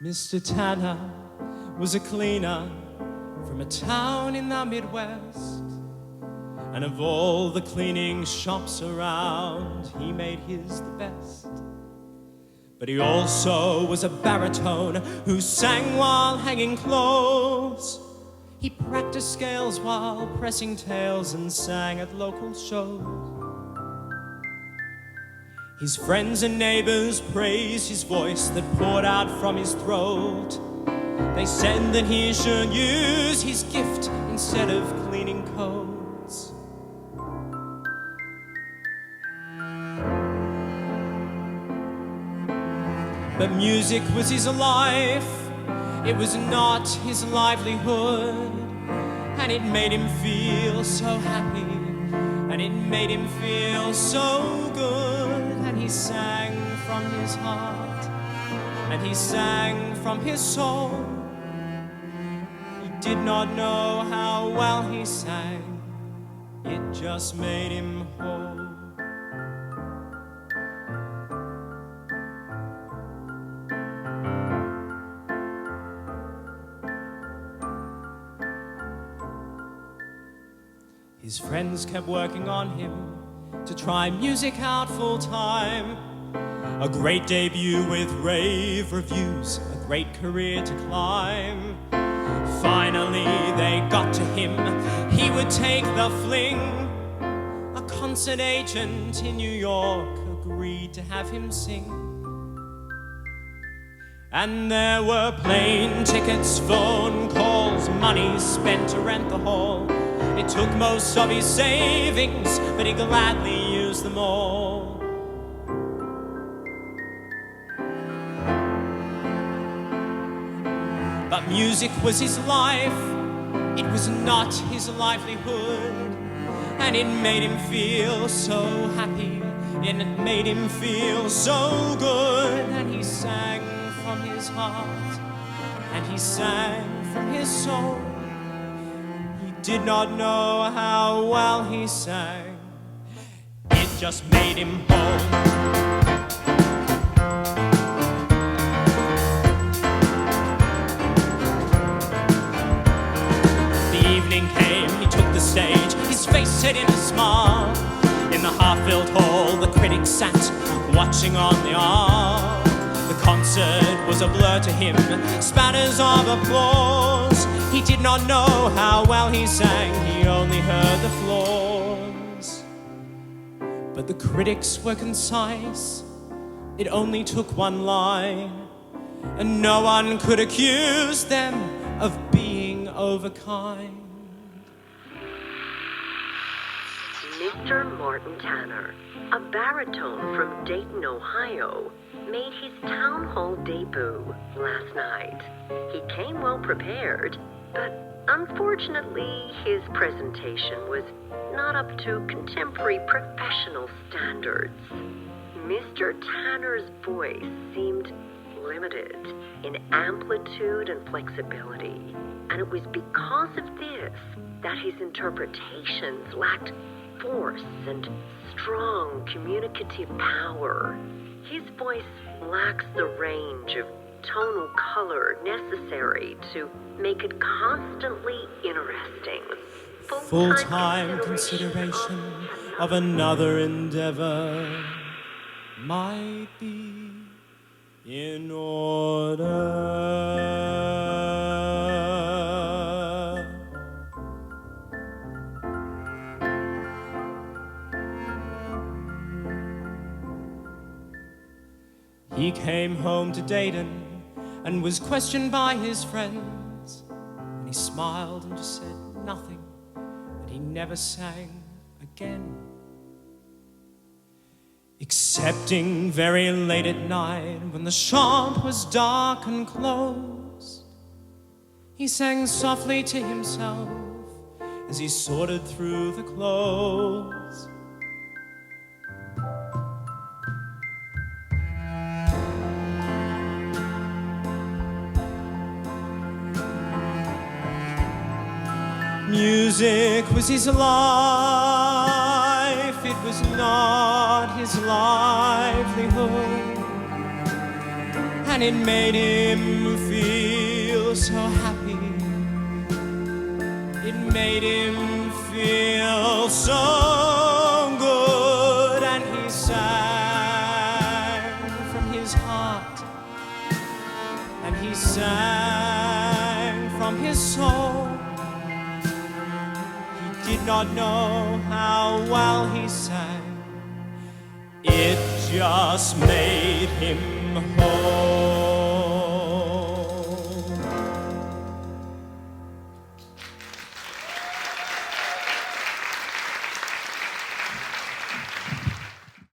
Mr. Tanner was a cleaner from a town in the Midwest, and of all the cleaning shops around, he made his the best. But he also was a baritone who sang while hanging clothes. He practiced scales while pressing tails and sang at local shows. His friends and neighbors praised his voice that poured out from his throat. They said that he should use his gift instead of cleaning coats. But music was his life, it was not his livelihood. And it made him feel so happy, and it made him feel so good. And he sang from his heart, and he sang from his soul. He did not know how well he sang, it just made him whole. His friends kept working on him to try music out full time. A great debut with rave reviews, a great career to climb. Finally they got to him, he would take the fling. A concert agent in New York agreed to have him sing. And there were plane tickets, phone calls, money spent to rent the hall. It took most of his savings, but he gladly used them all. But music was his life, it was not his livelihood. And it made him feel so happy, and it made him feel so good. And he sang from his heart, and he sang from his soul. Did not know how well he sang, it just made him whole. The evening came, he took the stage, his face set in a smile. In the half-filled hall, the critics sat, watching on the aisle. The concert was a blur to him, spatters of applause. He did not know how well he sang, he only heard the flaws. But the critics were concise, it only took one line, and no one could accuse them of being overkind. Mr. Martin Tanner, a baritone from Dayton, Ohio, made his town hall debut last night. He came well prepared, but unfortunately his presentation was not up to contemporary professional standards. Mr. Tanner's voice seemed limited in amplitude and flexibility, and it was because of this that his interpretations lacked force and strong communicative power. His voice lacks the range of tonal color necessary to make it constantly interesting. Full-time consideration of another endeavor might be in order. He came home to Dayton and was questioned by his friends. And he smiled and just said nothing, and he never sang again. Excepting very late at night when the shop was dark and closed, he sang softly to himself as he sorted through the clothes. Music was his life, it was not his livelihood. and it made him feel so happy. It made him feel so good, and he sang from his heart, and he sang from his soul. He did not know how well he sang. It just made him whole.